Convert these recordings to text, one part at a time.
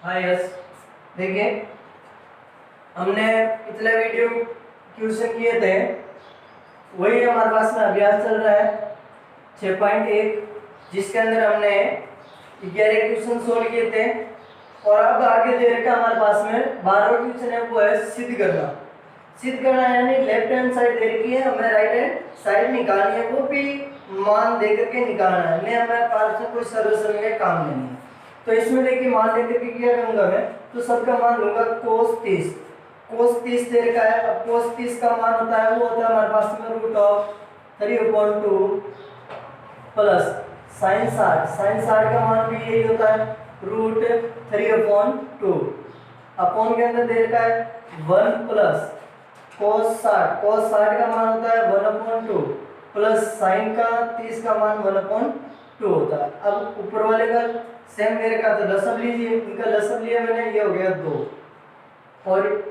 हाँ यस, देखिए हमने पिछले वीडियो क्वेश्चन किए थे, वही हमारे पास में अभ्यास चल रहा है 6.1, जिसके अंदर हमने 11 क्वेश्चन सोल्व किए थे। और अब आगे दे रखा हमारे पास में 12वां क्वेश्चन है, वो है सिद्ध करना। सिद्ध करना यानी लेफ्ट हैंड साइड दे रखी है, हमें राइट हैंड साइड निकालनी है, वो भी मान दे करके निकालना है, नहीं हमें पास में कोई सर्वसमय का काम नहीं है। तो इसमें देखिए मान लेकर के क्या करूंगा मैं, तो सबका मान लूंगा cos 30। cos 30 दे रखा है, अब cos 30 का मान होता है, वो होता है हमारे पास में √3/2 प्लस sin 60 का मान भी यही होता है √3/2। अपॉन के अंदर दे रखा है 1 प्लस cos 60 का मान होता है 1/2 प्लस sin का 30 का मान 1/2 होता है। अब ऊपर वाले का सेम मेरे का तो लसब लीजिए, इनका लसब लिया मैंने, ये हो गया 2। और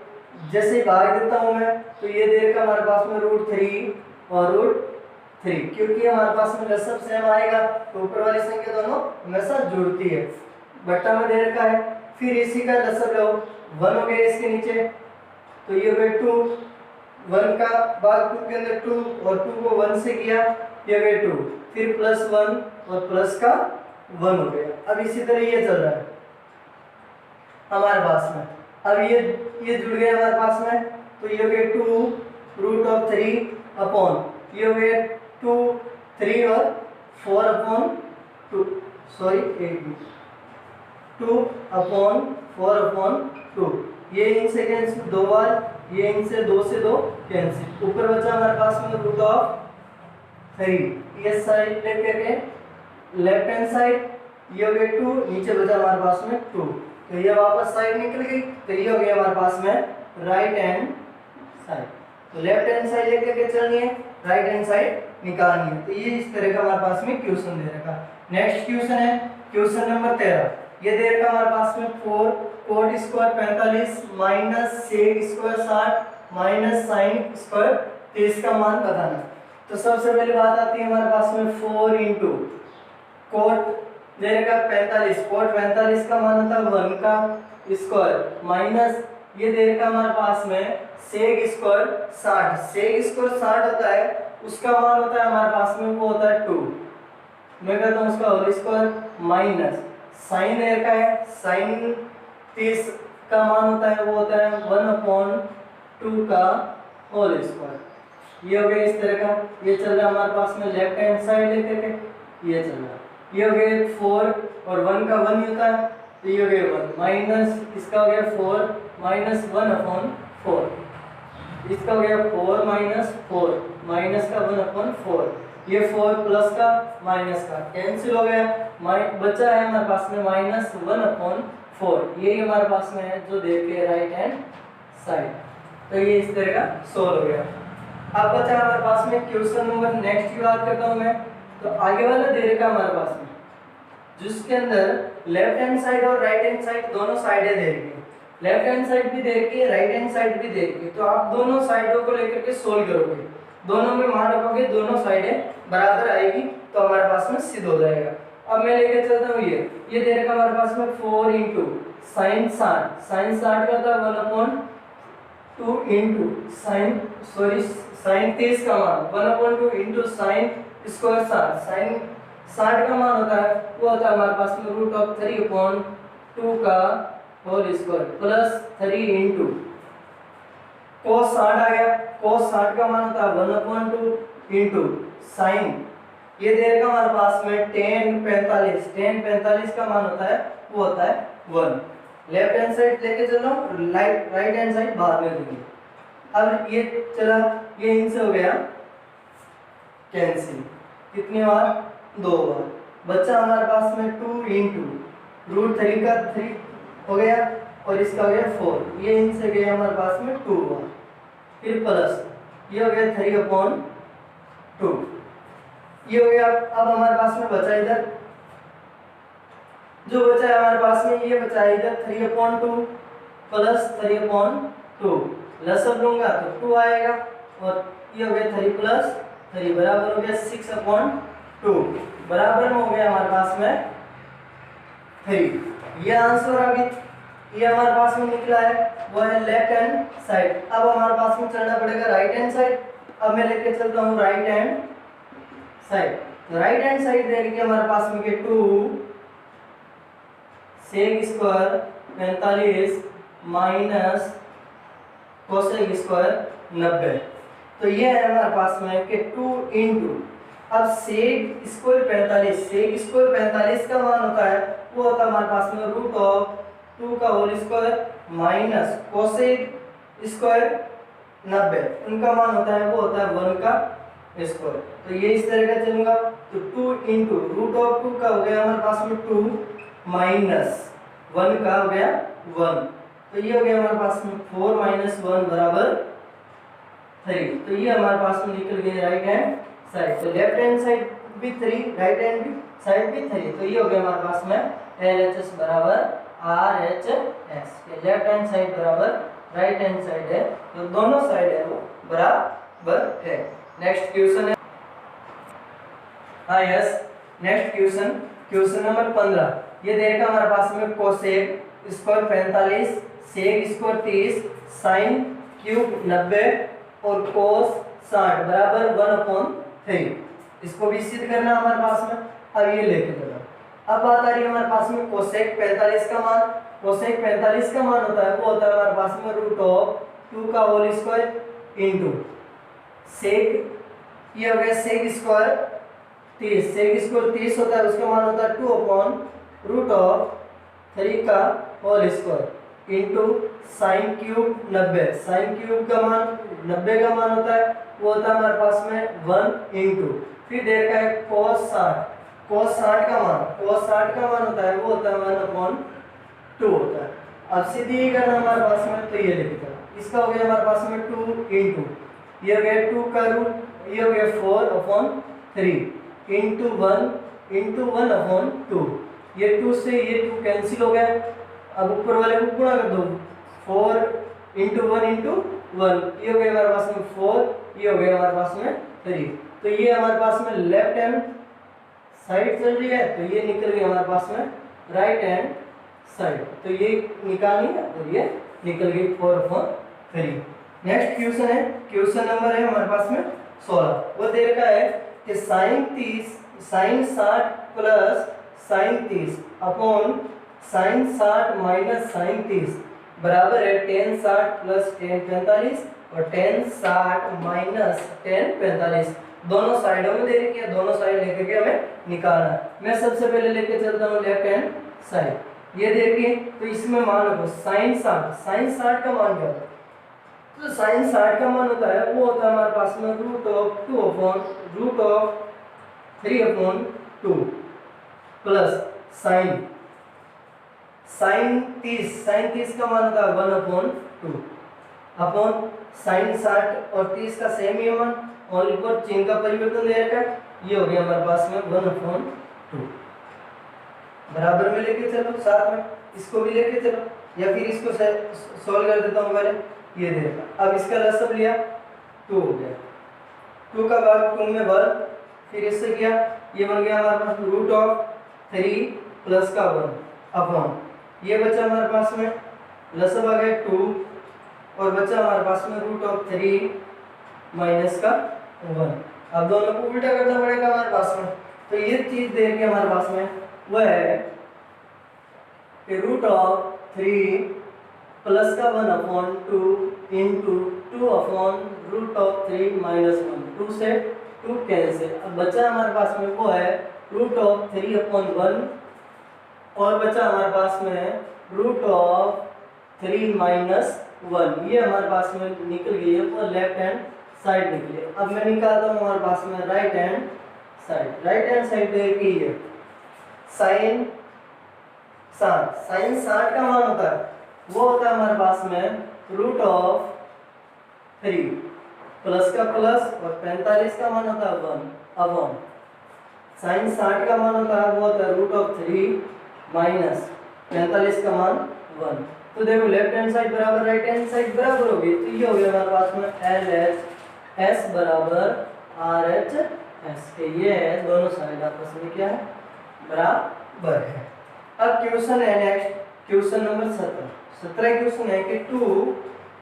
जैसे ही भाग देता हूं मैं, तो ये दे रखा हमारे पास में √3 और √3, क्योंकि हमारे पास में लसब सेम आएगा तो ऊपर वाली संख्या दोनों हमेशा जुड़ती है। बट्टा में दे रखा है, फिर इसी का लसब लो, 1 हो गया इसके नीचे, तो ये हो गया 2, 1 का भाग 2 के अंदर 2 और 2 को 1 से किया, ये हो गया 2, फिर +1 और प्लस का 1 हो गया। अब इसी तरह ये चल रहा है हमारे पास में। अब ये जुड़ गया हमारे पास में, तो ये हो गया 2√3 अपॉन ये हो गया 2, 3 और 4/2, सॉरी 2/4/2। ये इनसे कैंसिल 2 बार, ये इनसे 2 से 2 कैंसिल। ऊपर बचा हमारे पास में √3, ये साइड लेके के लेफ्ट हैंड साइड, ये हो गया 2, नीचे बचा हमारे पास में 2, तो ये वापस साइड निकल गई, तो ये हो गया हमारे पास में राइट हैंड साइड। तो लेफ्ट हैंड साइड लेके के चलनी है, राइट हैंड साइड निकालनी है। तो ये इस तरह का हमारे पास में क्वेश्चन दे रखा। नेक्स्ट क्वेश्चन है क्वेश्चन नंबर 13। ये दे रखा हमारे पास में 4 cot square 45 minus sec square 60 minus sin square 30 का मान बताना। तो सबसे पहले बात आती है हमारे पास में 4 इंटू cot दे रखा 45, cot 45 का मान होता है 1 का स्क्वायर माइनस ये दे रखा हमारे पास में sec स्क्वायर 60, sec स्क्वायर 60 होता है, उसका मान होता है हमारे पास में वो होता है 2, मैं कहता हूँ उसका होल स्क्वायर माइनस sin दे रखा है, sin 30 का मान होता है वो होता है 1/2 का होल स्क्वायर। ये हो गया इस तरह का, ये चल रहा है हमारे पास में लेफ्ट हैंड साइड लेकर के, ये चल रहा है। ये हो गया 4 और 1 का 1 ही होता है, तो ये हो गया 1 माइनस इसका हो गया 4 माइनस 1/4, इसका हो गया 4 माइनस 4 माइनस का 1/4, ये 4 प्लस का माइनस का कैंसिल हो गया, बचा है हमारे पास में -1/4, ये हमारे पास में है जो दे के राइट हैंड साइड। तो ये इस तरह का सोल्व हो गया। अब बचा हमारे पास में क्वेश्चन नंबर नेक्स्ट की बात करता हूं मैं। तो आगे वाला दे रखा हमारे पास में, जिसके अंदर लेफ्ट हैंड साइड और राइट हैंड साइड दोनों साइडें दे रखी है, लेफ्ट हैंड साइड भी दे रखी है, राइट हैंड साइड भी दे रखी है। तो आप दोनों साइडों को लेकर के सोल्व करोगे, दोनों में मान रखोगे, दोनों साइडें बराबर आएगी, तो हमारे पास में सिद्ध हो जाएगा। अब मैं लेके चलता हूँ, ये दे रखा हमारे पास में 4 इंटू sin 60 का था 1/2 इंटू sin 30 का मान 1/2 इंटू sin स्क्वायर 60, sin 60 का मान होता है वो होता है हमारे पास में √3/2 का whole square plus 3 into cos 60 आ गया, cos 60 का मान होता है 1/2 इंटू sin, ये दे रखा हमारे पास में tan 45 का मान होता है वो होता है 1। लेफ्ट हैंड साइड लेके चलो, राइट हैंड साइड बाद में देंगे। अब ये चला, ये इनसे हो गया कैंसिल, कितनी बार 2 बार, बच्चा हमारे पास में 2 इंटू √3 का 3 हो गया और इसका हो गया 4, ये इनसे गया हमारे पास में 2 बार, फिर प्लस ये हो गया 3/2, ये हो गया। अब हमारे पास में बचा इधर जो बचा है हमारे पास में, ये बचा है इधर 3/2 प्लस 3/2, लसब लूंगा तो 2 आएगा और ये हो गया 3 प्लस 3 बराबर हो गया 6/2, बराबर में हो गया हमारे पास में 3। ये आंसर आ गया। ये हमारे पास में निकला है वो है लेफ्ट हैंड साइड। अब हमारे पास में चलना पड़ेगा राइट हैंड साइड। अब मैं लेके चलता हूँ राइट हैंड साइड। तो राइट हैंड साइड दे रखी है हमारे पास में कि 2 sec square 45 minus cosec square 90। तो ये है हमारे पास में कि 2 इंटू, अब सेक स्क्वायर 45, सेक स्क्वायर 45 का मान होता है वो होता है हमारे पास में रूट ऑफ 2 का whole square minus cosec square 90, उनका मान होता है वो होता है 1 का स्क्वायर। तो ये इस तरह का चलूंगा। तो 2 इंटू रूट ऑफ 2 का हो गया हमारे पास में 2 माइनस 1 का हो गया 1। तो ये हो गया हमारे पास में 4 माइनस 1 बराबर 3। तो ये हमारे पास में निकल गया राइट हैंड साइड। तो लेफ्ट हैंड साइड भी 3, राइट हैंड साइड भी 3। तो ये हो गया हमारे पास में LHS बराबर RHS। लेफ्ट हैंड साइड बराबर राइट हैंड साइड है, तो दोनों साइड है वो बराबर है। नेक्स्ट क्वेश्चन है, हाँ yes, next question, question number 15। ये दे रखा हमारे पास में cosec square 45, sec square 30, sine cube 90 और कोस 60 बराबर 1/3। इसको भी सिद्ध करना हमारे पास में। अब ये लेके चलो। अब बात आ रही है हमारे पास में कोसेक 45 का मान। कोसेक 45 का मान होता है वो होता है हमारे पास में रूट ऑफ 2 का होल स्क्वायर इंटू सेक, ये हो गया सेक स्क्वायर 30, सेक स्क्वायर 30 होता है उसका मान होता है 2/रूट ऑफ 3 का whole square into sine cube 90, sine cube का मान 90 का मान होता है वो होता है हमारे पास में 1 इंटू, फिर दे रखा है cos 60, cos 60 का मान, cos 60 का मान होता है वो होता है 1/2 होता है। अब सीधी ही करना हमारे पास में, तो ये लिखा इसका हो गया हमारे पास में 2 इंटू, ये हो गया 2 का रूट, ये हो गया 4/3 इंटू 1/2। ये 2 से ये 2 कैंसिल हो गया। अब ऊपर वाले को गुणा कर दो, 4 इंटू 1 इंटू 1, ये हो गया हमारे पास में 4, ये हो गया हमारे पास में 3। तो ये हमारे पास में लेफ्ट हैंड साइड चल रही है, तो ये निकल गई हमारे पास में राइट हैंड साइड। तो ये निकालनी है और ये निकल गई 4/3। नेक्स्ट क्वेश्चन है, क्वेश्चन नंबर है हमारे पास में 16। वो दे रखा है कि sine 60 plus sine 30 upon sine 60 minus sine 30 बराबर है tan 60 प्लस tan 45 और tan 60 माइनस tan 45। दोनों साइडों में दे रखी है, दोनों साइड लेकर के हमें निकालना है। मैं सबसे पहले लेके चलता हूँ लेफ्ट हैंड साइड। ये देखिए, तो इसमें मान लो साइन 60 का मान क्या होता है? तो साइन 60 का मान होता है वो होता है हमारे पास में रूट ऑफ 3/2 प्लस साइन 30 का मान होता है 1/2 अपॉन साइन 60 और 30 का सेम ही मान, और ऊपर चिन्ह का परिवर्तन दे रखा है, ये हो गया हमारे पास में 1/2। बराबर में लेके चलो, साथ में इसको भी लेके चलो, या फिर इसको सॉल्व कर देता हूँ पहले। ये दे रखा, अब इसका लसब लिया 2 हो गया, 2 का भाग 2 में वर्ग, फिर इससे किया, ये बन गया हमारे पास रूट ऑफ 3 प्लस का 1 अपॉन, ये बचा हमारे पास में लसब आ गया 2 और बचा हमारे पास में रूट ऑफ 3 माइनस का 1। अब दोनों को उल्टा करना पड़ेगा हमारे पास में। तो ये चीज देख के हमारे पास में वो है कि रूट ऑफ 3 प्लस का 1/2 इंटू 2/रूट ऑफ 3 माइनस 1, 2 से 2 कैंसिल। अब बचा हमारे पास में वो है रूट ऑफ 3/1 और बचा हमारे पास में रूट ऑफ 3 माइनस 1। ये हमारे पास में निकल गई है वो लेफ्ट हैंड साइड निकली। अब मैं निकालता हूँ हमारे पास में right hand side. Right hand side देखिए ये साइन 60 का मान होता है वो होता है हमारे पास में रूट ऑफ 3 प्लस का प्लस और 45 का मान होता है 1 अपॉन साइन 60 का मान होता है वो होता है रूट ऑफ 3 माइनस 45 का मान 1। तो देखो लेफ्ट हैंड साइड बराबर राइट हैंड साइड बराबर होगी, तो ये हो गया हमारे पास में LHS बराबर RHS। ये है दोनों साइड आपस में क्या है, बराबर है। अब क्वेश्चन है नेक्स्ट, क्वेश्चन नंबर 17 क्वेश्चन है कि 2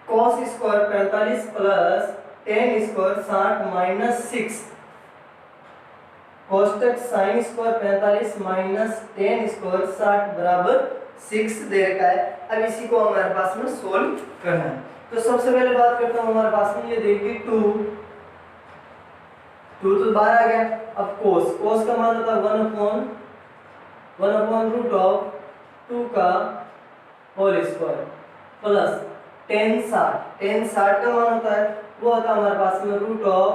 cos square 45 plus tan square 60 minus 6 कोष्टक sin square 45 minus tan square 60 बराबर 6 दे रखा है। अब इसी को हमारे पास में सोल्व करना है। तो सबसे पहले बात करता हूँ, हमारे पास में ये देखिए 2 तो बाहर आ गया। अब cos का मान होता है 1 अपॉन रूट ऑफ 2 का होल स्क्वायर प्लस tan 60 का मान होता है वो होता है हमारे पास में रूट ऑफ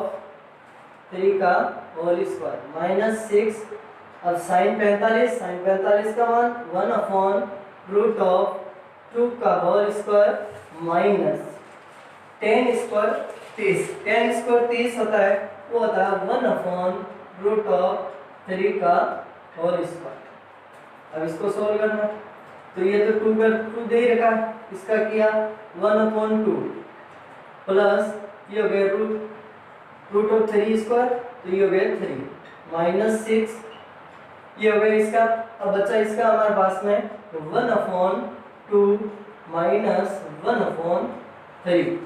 3 का होल स्क्वायर माइनस 6। अब sin 45 का मान 1 अपॉन रूट ऑफ 2 का whole square minus tan square 30 होता है वो होता है 1 अपॉन रूट ऑफ 3 का होल स्क्वायर। अब इसको सोल्व करना, तो ये तो 2 का 2 दे ही रखा, इसका किया 1 अपॉन 2 प्लस ये हो गया रूट ऑफ 3 स्क्वायर, तो ये हो गया 3 माइनस 6 ये हो गया इसका। अब बचा इसका हमारे पास में 1 अपॉन 2 माइनस 1 अपॉन 3।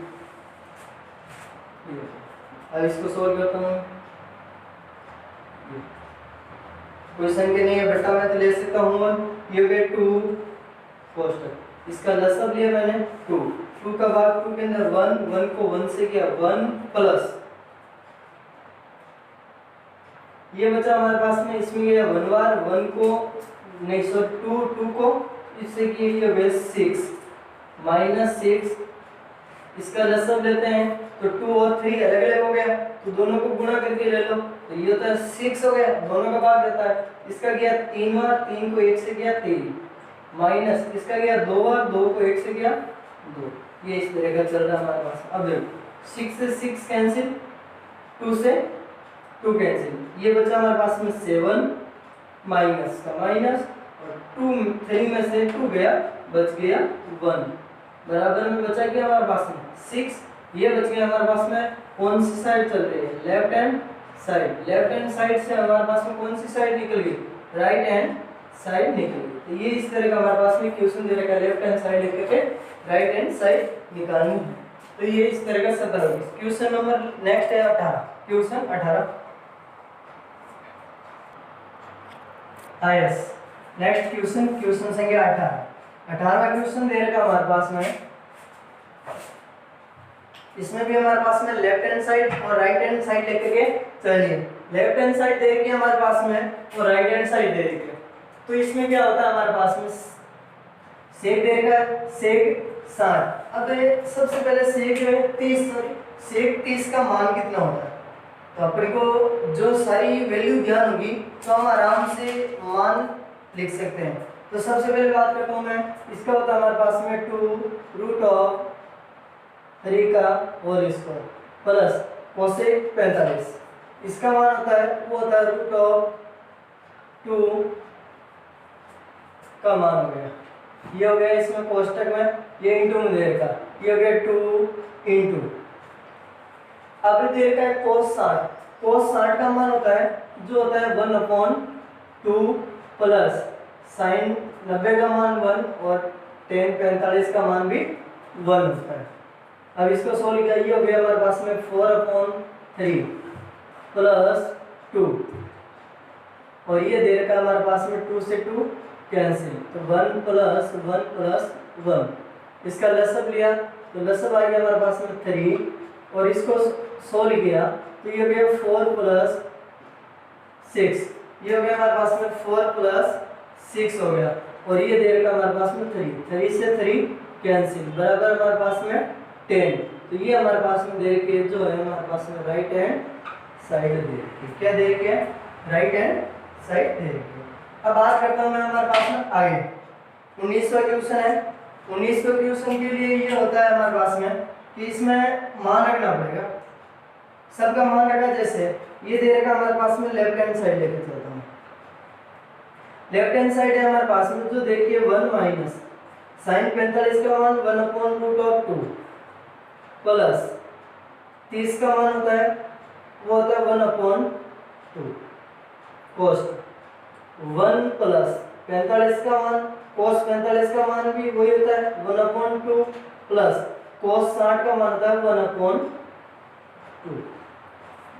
अब इसको सोल्व करता हूँ, क्वेश्चन के नहीं है बेटा मैं तो ले सकता हूँ। ये हो गया 2 कोष्टक, इसका लसब लिया मैंने 2 का भाग 2 के अंदर 1 को 1 से किया 1 प्लस ये बचा हमारे पास में, इसमें ये 1 बार 1 को नहीं सो 2 को इससे किए ये हो गया 6 माइनस 6। इसका लसब लेते हैं तो 2 और 3 अलग अलग हो गया, तो दोनों को गुणा करके ले लो, तो ये होता है 6 हो गया, दोनों का भाग देता है। इसका किया 3 बार 3 को 1 से किया 3 माइनस इसका किया 2 बार 2 को 1 से किया 2। ये इस तरह का चल रहा है हमारे पास। अब देखो 6 से 6 कैंसिल, 2 से 2 कैंसिल, ये बचा हमारे पास में 7 माइनस का माइनस और 3 में से 2 गया बच गया 1 बराबर में बचा गया हमारे पास में 6। ये बच गया हमारे पास में कौन सी साइड चल रही है, लेफ्ट हैंड साइड से हमारे पास में कौन सी साइड निकल गई, राइट हैंड साइड निकल गई। तो ये इस तरह का हमारे पास में क्वेश्चन दे रखा है, लेफ्ट हैंड साइड लिख के राइट हैंड साइड निकालनी है। तो ये इस तरह का 17 होगी। क्वेश्चन नंबर नेक्स्ट है 18, क्वेश्चन 18 आयस। नेक्स्ट क्वेश्चन संख्या 18वां क्वेश्चन दे रखा हमारे पास में, इसमें भी हमारे पास में लेफ्ट हैंड साइड और राइट हैंड साइड लेकर के चलिए। लेफ्ट हैंड साइड दे रखी है हमारे पास में और राइट हैंड साइड दे रखी है। तो इसमें क्या होता है हमारे पास में सेक दे रखा है, सेक 60। अब सबसे पहले सेक 30 का मान कितना होता है, तो अपने को जो सारी वैल्यू ध्यान होगी तो हम आराम से मान लिख सकते हैं। तो सबसे पहले बात करता हूँ मैं, इसका होता है हमारे पास में 2 रूट ऑफ 3 का होल स्क्वायर प्लस कोसेक 45, इसका मान होता है वो होता है रूट ऑफ 2 का मान हो गया, ये हो गया इसमें कोष्टक में, ये इंटू में दे रखा, ये हो गया 2 इंटू। अब दे रखा है cos 60 का मान होता है जो होता है 1 अपॉन 2 प्लस sin 90 का मान 1 और tan 45 का मान भी 1 होता है। अब इसको सोल्व किया, ये हो गया हमारे पास में 4 अपॉन 3 प्लस 2 और ये दे रखा है हमारे पास में 2 से 2 कैंसिल, तो 1 प्लस 1, इसका लसब लिया तो लसब आ गया हमारे पास में 3 और इसको सोल्व किया तो ये हो गया 4 प्लस 6, ये हो गया हमारे पास में 4 प्लस 6 हो गया और ये दे रखा हमारे पास में 3 से 3 कैंसिल बराबर हमारे पास में 10। तो ये हमारे पास में दे के जो है हमारे पास में राइट हैंड साइड दे रखी, क्या दे रखी है, राइट हैंड साइड दे रखी। अब बात करता हूँ मैं हमारे पास में आगे 19वां क्वेश्चन है। 19वें क्वेश्चन के लिए ये होता है हमारे पास में कि इसमें मान रखना पड़ेगा, सबका मान रखा, जैसे ये दे रखा हमारे पास में लेफ्ट हैंड साइड लेके चलता हूँ। लेफ्ट हैंड साइड है हमारे पास में, जो देखिए 1 माइनस sin 45 का मान 1 अपॉन रूट ऑफ 2 प्लस 30 का मान होता है वो होता है 1 अपॉन 2 कोस 1 प्लस 45 का मान cos 45 का मान भी वही होता है 1/2 प्लस cos 60 का मान होता है 1/2।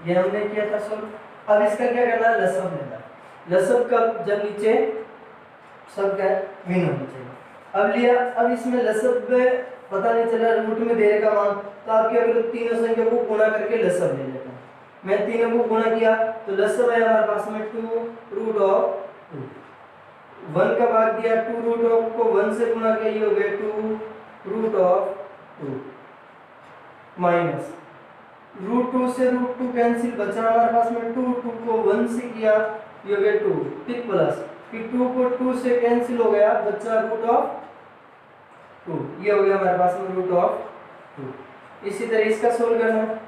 ये हमने किया था सॉल्व। अब इसका क्या करना है, लसब लेना है। लसब कब, जब नीचे सब क्या भिन्न होना चाहिए। अब लिया, अब इसमें लसब में पता नहीं चला रूट में दे का मान, तो आप क्या करो, तीनों संख्या को गुणा करके लसब ले लेते हैं। मैं तीनों को गुणा किया तो लसब है हमारे पास में 2√2। 1 का भाग दिया 2√2 को 1 से गुणा किया, ये हो गया 2√2 माइनस √2 से √2 कैंसिल, बचा हमारे पास में 2 को 1 से किया, ये हो गया 2, फिर प्लस, फिर 2 को 2 से कैंसिल हो गया, बचा √2, ये हो गया हमारे पास में √2। इसी तरह इसका सोल्व करना है,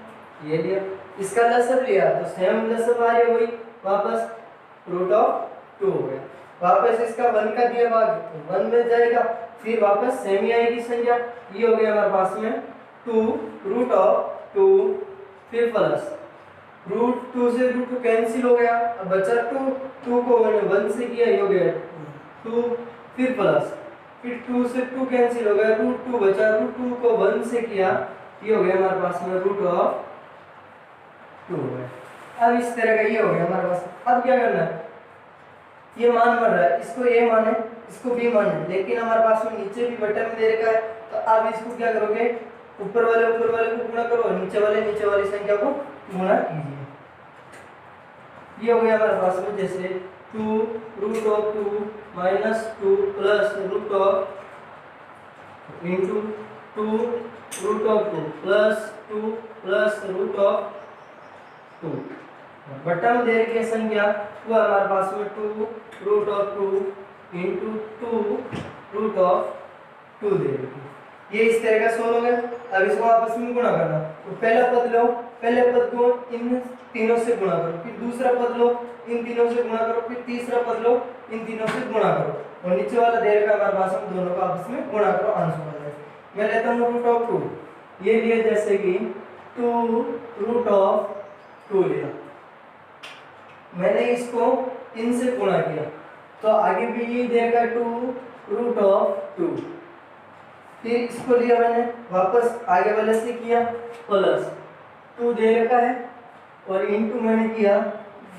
ये लिया, इसका लसब लिया तो सेम लसब आ रही वही वापस √2 हो गया। वापस इसका 1 का दिया भाग तो 1 में जाएगा, फिर वापस सेम ही आएगी संख्या, ये हो गया हमारे पास में 2√2, फिर प्लस √2 से √2 कैंसिल हो गया, अब बचा 2 को 1 से किया, ये हो गया 2, फिर प्लस, फिर 2 से 2 कैंसिल हो गया, √2 बचा, √2 को 1 से किया, ये हो गया हमारे पास में √2 हो गया। अब इस तरह का ये हो गया हमारे पास। अब क्या करना है, ये मान बढ़ रहा है, इसको a माने, इसको b माने, लेकिन हमारे पास में नीचे भी बटन में दे रखा है, तो अब इसको क्या करोगे, ऊपर वाले को गुणा करो और नीचे वाली संख्या को गुणा कीजिए। ये हो गया हमारे पास में जैसे 2√2 minus 2 plus √2 into 2√2 plus 2 plus √2। बटन दे के संख्या वो हमारे पास में 2√2 इंटू 2√2 दे रखी। ये इस तरह का सोल्व हो गया। अब इसको आपस में गुणा करना, तो पहला पद लो, पहले पद को इन तीनों से गुणा करो, फिर दूसरा पद लो, इन तीनों से गुणा करो, फिर तीसरा पद लो, इन तीनों से गुणा करो, और नीचे वाला दे रखा हमारे पास में, दोनों को आपस में गुणा करो, आंसर आ जाए। मैं लेता हूँ √2, ये लिए जैसे कि 2√2 लिया, मैंने इसको इनसे गुणा किया, तो आगे भी ये देगा 2√2, फिर इसको लिया मैंने वापस आगे वाले से किया, प्लस 2 दे रखा है और इंटू मैंने किया,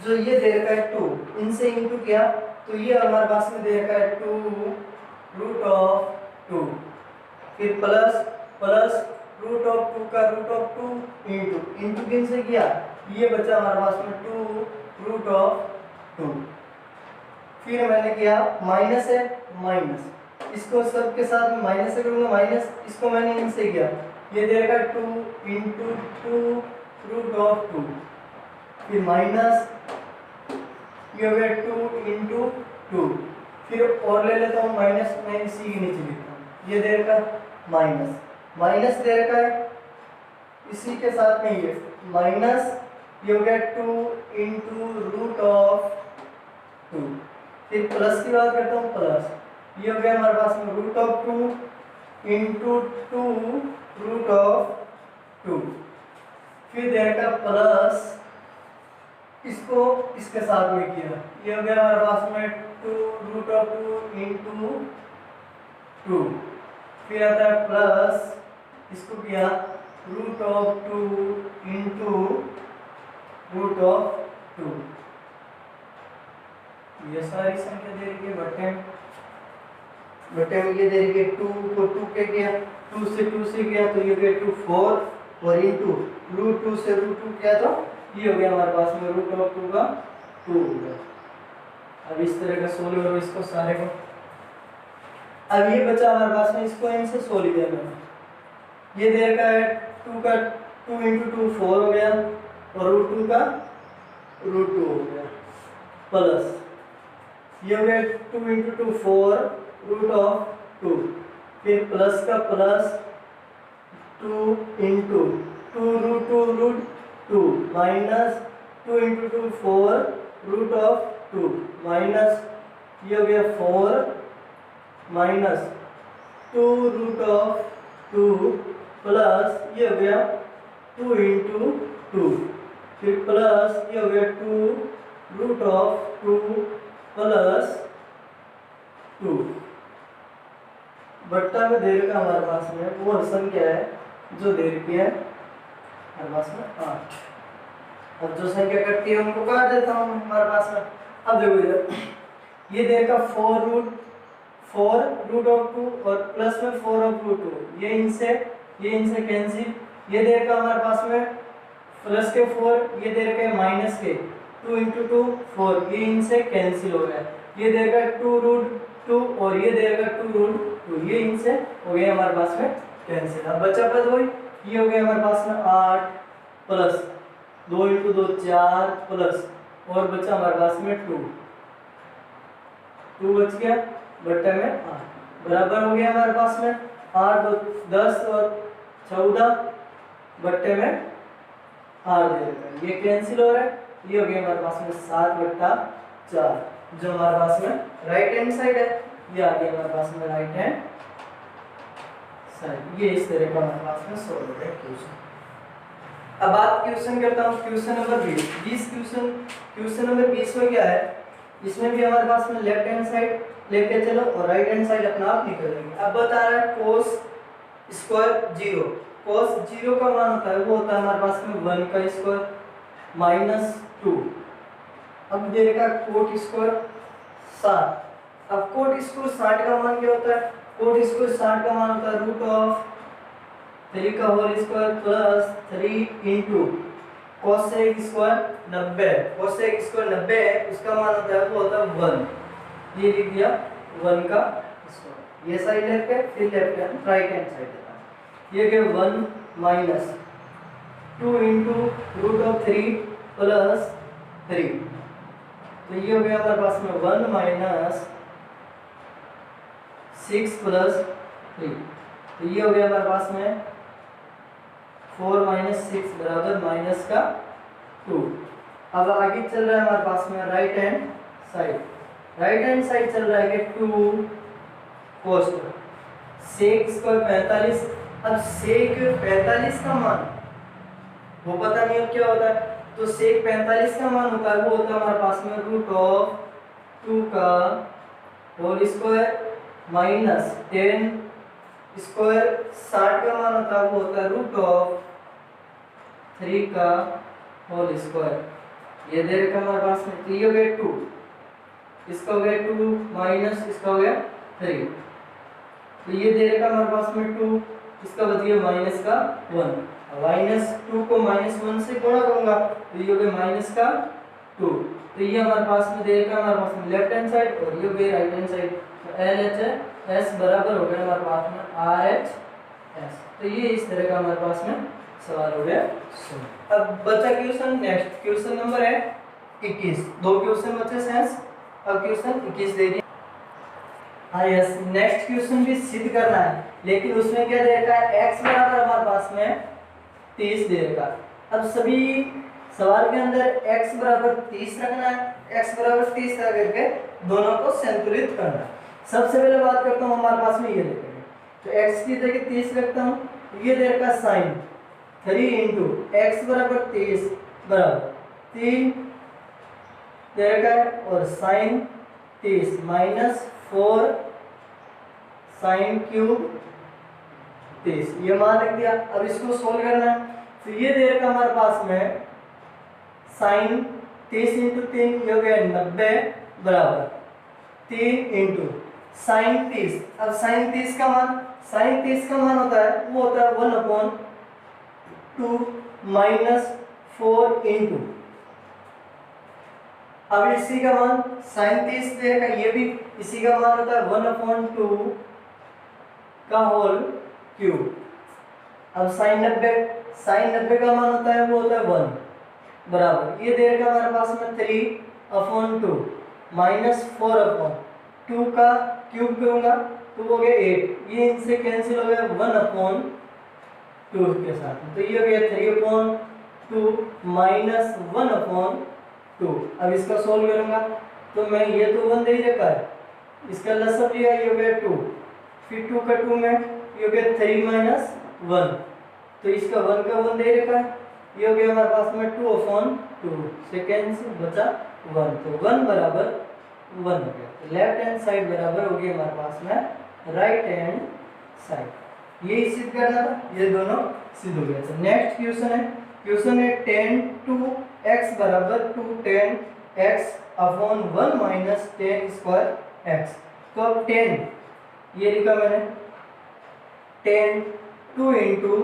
जो ये दे रखा है 2, इनसे इंटू किया, तो ये हमारे पास में दे रखा है 2√2, फिर प्लस √2 का √2 इंटू किन से किया, ये बचा हमारे पास में 2√2, फिर मैंने किया माइनस है, माइनस इसको सबके साथ में माइनस से करूंगा, माइनस इसको मैंने इनसे किया, ये दे रखा 2 इंटू 2√2, फिर माइनस ये हो गया 2 इंटू 2, फिर और ले लेता हूँ माइनस, मैं इसी के नीचे लिखता हूँ, ये दे रखा माइनस दे रखा है, इसी के साथ में ये माइनस, ये हो गया 2 इंटू √2, फिर प्लस की बात करता हूँ, प्लस ये हो गया हमारे पास में √2 इंटू 2√2, फिर दे रखा प्लस, इसको इसके साथ में किया, ये हो गया हमारे पास में 2√2 इंटू 2, फिर आता है प्लस, इसको किया √2 इंटू √2, ये सारी संख्या दे रही है बटे में ये दे रही है 2 को 2 के किया, 2 से किया तो ये हो गया 4 और इंटू √2 से √2 किया तो ये हो गया हमारे पास में √2 का 2 हो गया। अब इस तरह का सोल्व करो इसको सारे को। अब ये बचा हमारे पास में, इसको इनसे सोल्व किया मैंने, ये दे रखा है 2 इंटू 2 4 हो गया और √2 का √2 हो गया, प्लस ये हो गया 2 इंटू 2 4 √2, फिर प्लस का plus 2 into 2√2 minus 2 into 2 4 √2 minus ये हो गया 4 माइनस 2√2 प्लस ये हो गया 2 इंटू 2, फिर प्लस ये हो गया 2√2 प्लस 2, बट्टा में दे रखा हमारे पास में वो सम क्या है जो दे रखी है हमारे पास में 8। अब जो संख्या कटती है उनको काट देता हूँ हमारे पास में। अब देखो इधर ये दे रखा 4 रूट ऑफ 2 और प्लस में 4 ऑफ रूट 2, ये इनसे कैंसिल। ये दे रखा हमारे पास में प्लस के 4, ये दे रखा है माइनस के 2 × 2 4, ये इनसे कैंसिल हो गया। ये दे रखा है 2 रूट 2 और ये दे रखा 2 रूट 2, ये इनसे हो गया हमारे पास में कैंसिल। अब बचा पद वही, ये हो गया हमारे पास में 8 प्लस 2 × 2 4 प्लस और बचा हमारे पास में 2 बच गया बट्टे में 8 बराबर हो गया हमारे पास में 8 2 10 और 14 बट्टे में 8 दे रखा है, ये कैंसिल हो रहा है। ये हो गया हमारे पास में 7/4 जो हमारे पास में राइट हैंड साइड है। ये आ गया हमारे पास में राइट हैंड साइड। ये इस तरह का हमारे पास में सॉल्व हो गया क्वेश्चन। अब बात क्वेश्चन करता हूँ क्वेश्चन नंबर 20। क्वेश्चन नंबर 20 में क्या है, इसमें भी हमारे पास में लेफ्ट हैंड साइड लेके चलो और राइट हैंड साइड अपना आप निकल लेंगे। अब बता रहा है cos स्क्वायर 0, cos 0 का मान होता है वो होता है हमारे पास में 1 का स्क्वायर माइनस 2। अब दे रखा कोट स्क्वायर 60। अब कोट स्क्वायर 60 का मान क्या होता है, कोट स्क्वायर 60 का मान होता है रूट ऑफ 3 का whole square plus 3 into cosec square 90। Cosec square 90 है, उसका मान होता है वो होता है 1। ये लिख दिया 1 का स्क्वायर। ये साइड लेफ्ट है, फिर left hand right hand side देता है। ये क्या 1 minus 2 into root of 3 plus 3, तो ये हो गया हमारे पास में 1 माइनस 6 प्लस 3, तो ये हो गया हमारे पास में 4 माइनस 6 बराबर माइनस का 2। अब आगे चल रहा है हमारे पास में right hand side. Right hand side चल रहा है 2 cos सेक स्क्वायर 45। अब सेक 45 का मान वो पता नहीं अब क्या होता है, तो सेक 45 का मान होता है वो होता है हमारे पास में रूट ऑफ 2 का होल स्क्वायर माइनस 10 स्क्वायर। 60 का मान होता है वो होता है रूट ऑफ 3 का होल स्क्वायर। ये दे रखा हमारे पास में, तो ये हो गया 2, इसका हो गया 2 माइनस इसका हो गया 3, तो ये दे रखा हमारे पास में 2, इसका बच गया माइनस का 1। माइनस 2 को माइनस 1 से गुणा करूंगा तो ये हो गया माइनस का 2। तो ये हमारे पास में दे रखा हमारे पास में लेफ्ट हैंड साइड और ये हो गया राइट हैंड साइड। तो LHS बराबर हो गया हमारे पास में RHS। तो ये इस तरह का हमारे पास में सवाल हो गया। अब बचा क्वेश्चन नेक्स्ट, क्वेश्चन नंबर है 21। 2 क्वेश्चन बचे सेंस, अब क्वेश्चन 21 दे दिया। हाँ यस, नेक्स्ट क्वेश्चन भी सिद्ध करना है, लेकिन उसमें क्या दे रखा है x बराबर हमारे पास में 30 दे रखा। अब सभी सवाल के अंदर x बराबर 30 रखना है, x बराबर 30 रख करके दोनों को संतुलित करना है। सबसे पहले बात करता हूँ हमारे पास में ये देखेंगे, तो x की जगह 30 रखता हूँ, ये दे रखा साइन 3 इंटू एक्स बराबर 30 बराबर 3 दे रखा है और साइन 30 माइनस 4 साइन क्यूब 30, ये मान रख दिया। अब इसको सोल्व करना है, तो ये दे रखा हमारे पास में साइन 30 इंटू 3 ये हो गया 90 बराबर 3 इंटू साइन 30। अब साइन 30 का मान होता है वो होता है 1/2 माइनस 4 इंटू, अब इसी का मान साइन 30 दे रखा, ये भी इसी का मान होता है 1/2 का होल क्यूब। अब साइन 90 का मान होता है वो होता है 1 बराबर, ये दे रखा हमारे पास में 3/2 माइनस 4/2 का क्यूब करूंगा तो हो गया 8, ये इनसे कैंसिल हो गया 1/2 के साथ, तो ये हो गया 3/2 माइनस 1/2। अब इसका सोल्व करूंगा तो मैं ये तो 1 दे ही रखा है, इसका लसअप लिया ये हो गया 2, फिर 2 का 2 में ये हो गया 3 माइनस 1, तो इसका 1 का 1 दे रखा है, ये हो गया हमारे पास में 2/2 सेकेंड से बचा 1, तो 1 बराबर 1 हो गया। लेफ्ट हैंड साइड बराबर हो गया हमारे पास में राइट हैंड साइड। ये सिद्ध करना था, ये दोनों सिद्ध हो गया। तो नेक्स्ट क्वेश्चन है tan 2x बराबर 2 tan x upon 1 minus tan square x। तो अब tan ये लिखा मैंने, tan 2 इंटू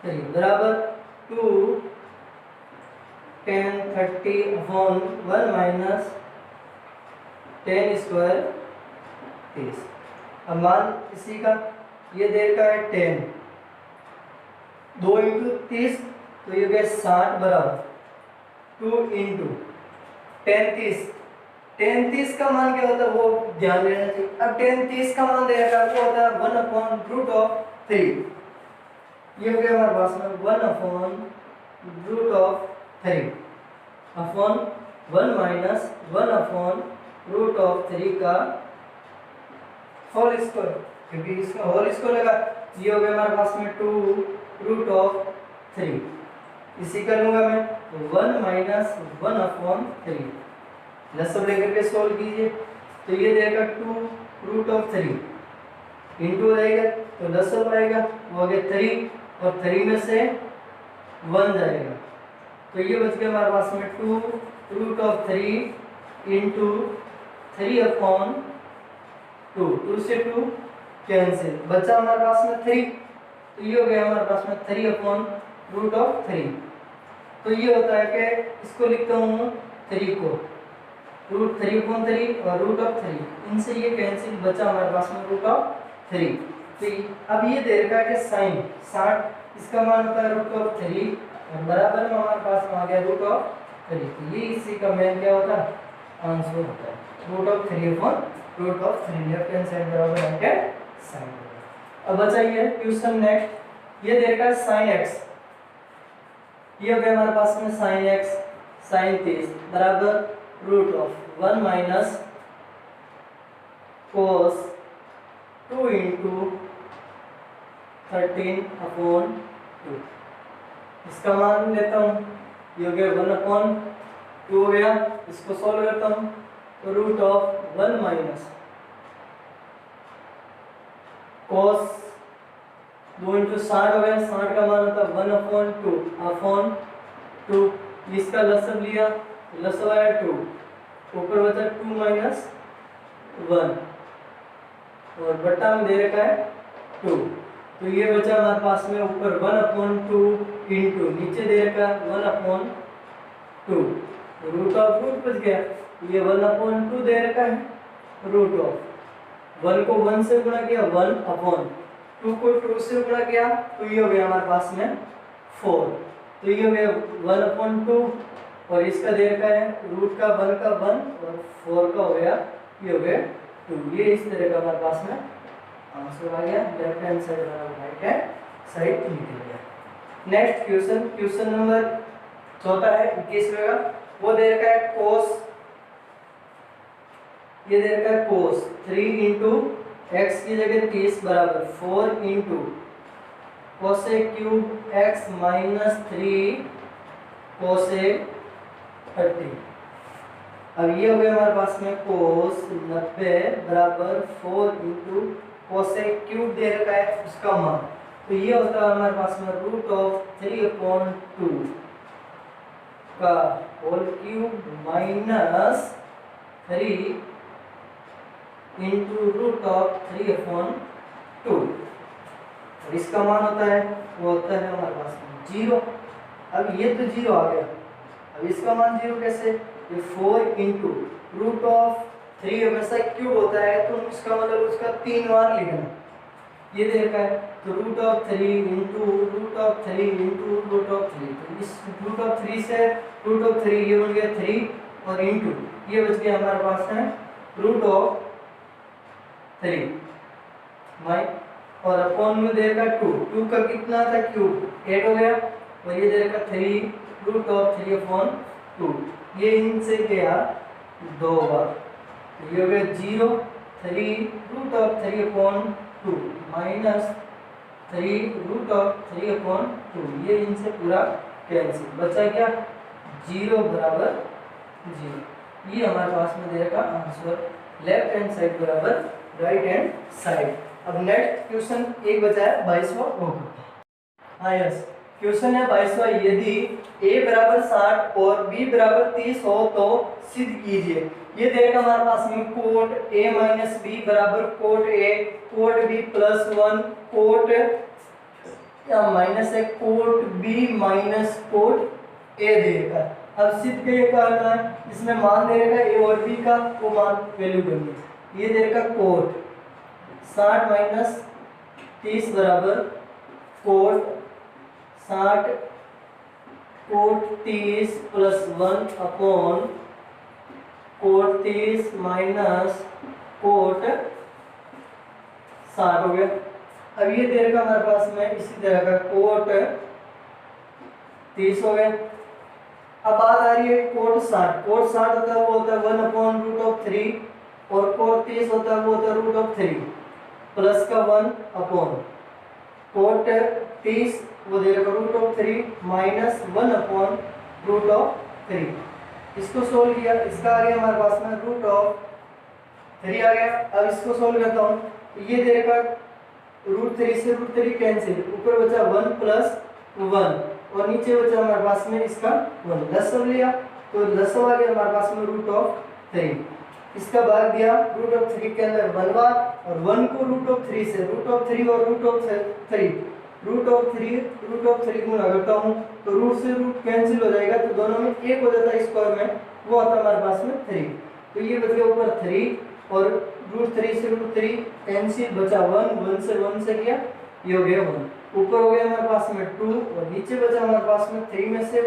3 बराबर 2 tan 30 upon 1 minus tan square 30। अब मान इसी का ये देर का है 10, 2 इंटू 30 तो ये गया 60 बराबर 2 इंटू 10 30 का मान क्या होता है वो ध्यान देना चाहिए। अब 10 का मान देगा वो होता है 1 अपॉन रूट ऑफ 3। ये हो गया हमारे पास में 1 upon root of 3 upon 1 minus 1 upon root of 3 का होल स्क्वायर, क्योंकि इसका होल स्क्वायर लगा। ये हो गया हमारे पास में 2 रूट ऑफ 3। इसी कर लूंगा मैं, तो 1 माइनस 1 अपॉन 3 लसब लेकर के सोल्व कीजिए। तो ये देगा 2 रूट ऑफ 3 इंटू रहेगा तो लसब आएगा, वो हो गया 3 और 3 में से 1 जाएगा। तो ये बच गया हमारे पास में 2 रूट ऑफ 3 इंटू 3 अपॉन 2 से 2 कैंसिल, बचा हमारे पास में 3। तो ये हो गया हमारे पास में 3 अपॉन रूट ऑफ 3। तो ये होता है कि इसको लिखता हूँ 3 को रूट 3 अपॉन 3 और रूट ऑफ 3, इनसे ये कैंसिल, बचा हमारे पास में रूट ऑफ 3। तो अब ये दे रखा है कि साइन 60, इसका मान होता है रूट ऑफ 3 और बराबर में हमारे पास में आ गया रूट ऑफ 3। तो ये इसी का मेन क्या होता है, आंसर होता है root of 3 upon root of 3। Left hand side बराबर है क्या साइन। अब बचाइए क्वेश्चन नेक्स्ट, ये देखा है sin x। ये हो गया हमारे पास में sin x sin 30 बराबर root of 1 minus cos 2 into 13 upon 2। इसका मान लेता हूँ, ये हो गया 1 अपॉन 2 हो गया। इसको सॉल्व करता हूँ तो root of 1 minus cos 2 into 60 हो गया, 60 का मान होता है 1 अपॉन 2 अपॉन 2। इसका लसब लिया, लसब आया 2, ऊपर बचा 2 माइनस 1 और बट्टा में दे रखा है 2। तो ये बचा हमारे पास में ऊपर 1 अपॉन 2 इंटू नीचे दे रखा है 1 अपॉन 2, रूट ऑफ रूट बच गया। ये 1 अपॉन 2 दे रखा है, रूट ऑफ 1 को 1 से गुणा किया 1 अपॉन 2 को 2 से गुणा किया, तो ये हो गया हमारे पास में 4। तो ये हो गया 1 अपॉन 2 और इसका दे रखा है रूट का 1 का 1 और 4 का हो गया, ये हो गया 2। ये इस तरह का हमारे पास में आंसर आ गया। लेफ्ट हैंड साइड और राइट हैंड साइड निकल गया। नेक्स्ट क्वेश्चन नंबर चौथा है 21वें का। वो दे रखा है cos, ये दे रखा है cos 3 इंटू एक्स की जगह 30 बराबर 4 into cosec cube x minus 3 cosec 30। अब ये हो गया हमारे पास में cos 90 बराबर 4 इंटू कोसेक क्यूब दे रखा है उसका मान। तो ये होता है हमारे पास में रूट ऑफ 3 अपॉन 2 का whole cube minus 3 into root of 3 upon 2। और इसका मान होता है वो होता है हमारे पास में 0। अब ये तो 0 आ गया, अब इसका मान 0 कैसे, ये 4 इंटू रूट ऑफ 3 हमेशा क्यूब होता है तो उसका मतलब उसका 3 बार लिखना। ये देखा है तो root of 3 into root of 3 into root of 3, तो इस रूट ऑफ 3 से रूट ऑफ 3 ये बन गया 3 और इंटू ये बच गया हमारे पास है रूट ऑफ 3 माइ और अपॉन में देगा 2 का कितना था क्यूब 8 हो गया और ये देगा 3 रूट ऑफ 3 अपॉन 2। ये इनसे गया 2 बार, ये हो गया 0 3 root of 3 upon 2 minus 3 root of 3 upon 2। ये इनसे पूरा कैंसिल, बचा क्या 0 बराबर 0। ये हमारे पास में दे रखा आंसर लेफ्ट हैंड साइड बराबर राइट हैंड साइड। अब नेक्स्ट क्वेश्चन एक बचा है 22वां वो करते हैं। हाँ यस, क्वेश्चन है 22वां, यदि a बराबर 60 और b बराबर 30 हो तो सिद्ध कीजिए। ये देगा हमारे पास में कोट a माइनस बी बराबर cot a cot b plus 1 cot या माइनस है cot b minus cot a देगा। अब सिद्ध के करना है, इसमें मान देगा a और b का, वो मान वैल्यू करनी है। ये देगा कोट 60 माइनस 30 बराबर cot 60 cot 30 plus 1 upon cot 30 minus cot 60 हो गया। अब ये दे रखा हमारे पास में इसी तरह का कोट 30 हो गया। अब बात आ रही है कोट 60 होता है वो होता है 1 अपॉन रूट ऑफ 3 और कोट 30 होता है वो होता है रूट ऑफ 3 प्लस का 1 अपॉन कोट 30 वो दे रखा root of 3 minus 1 upon root of 3। इसको सोल्व किया, इसका आ गया हमारे पास में रूट ऑफ 3 आ गया। अब इसको सोल्व करता हूँ, ये दे रखा रूट 3 से रूट 3 कैंसिल, ऊपर बचा 1 प्लस 1 और नीचे बचा हमारे पास में इसका 1 लसव लिया तो लसव आ गया हमारे पास में रूट ऑफ 3। इसका भाग दिया रूट ऑफ 3 के अंदर 1 बार और 1 को रूट ऑफ 3 से रूट ऑफ 3 और रूट ऑफ 3 गुणा करता हूँ तो रूट से रूट कैंसिल हो जाएगा तो दोनों में एक हो जाता है स्क्वायर में, वो आता है हमारे पास में 3। तो ये बच गया ऊपर 3 और रूट 3 से रूट 3 कैंसिल बचा 1 से 1 से गया, ये हो गया 1। ऊपर हो गया हमारे पास में 2 और नीचे बचा हमारे पास में 3 में से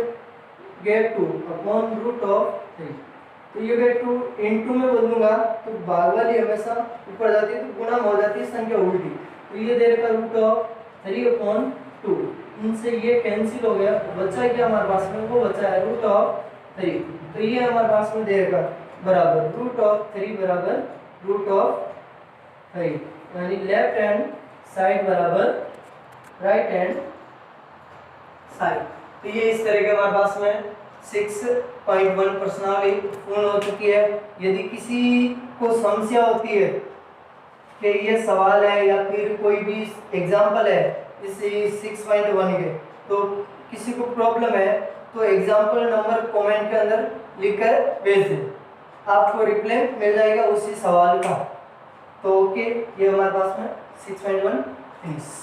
गया 2 अपॉन रूट ऑफ 3। तो ये गया 2 इनटू में बदलूंगा तो भाग वाली हमेशा ऊपर जाती है तो गुणा में हो जाती है संख्या उल्टी। तो ये दे रखा रूट ऑफ 3 अपॉन 2, इनसे ये कैंसिल हो गया, बचा क्या हमारे पास में, वो बचा है रूट ऑफ 3। तो ये हमारे पास में दे रखा बराबर रूट ऑफ 3 बराबर रूट ऑफ 3, यानी लेफ्ट हैंड साइड बराबर राइट हैंड साइड। तो ये इस तरह के हमारे पास में 6.1 प्रश्नावली पूर्ण हो चुकी है। यदि किसी को समस्या होती है कि ये सवाल है या फिर कोई भी एग्जाम्पल है इस 6.1 के, तो किसी को प्रॉब्लम है तो एग्जाम्पल नंबर कमेंट के अंदर लिखकर भेज दें, आपको रिप्लाई मिल जाएगा उसी सवाल का। तो ओके, ये हमारे पास में 6.1 फिनिश।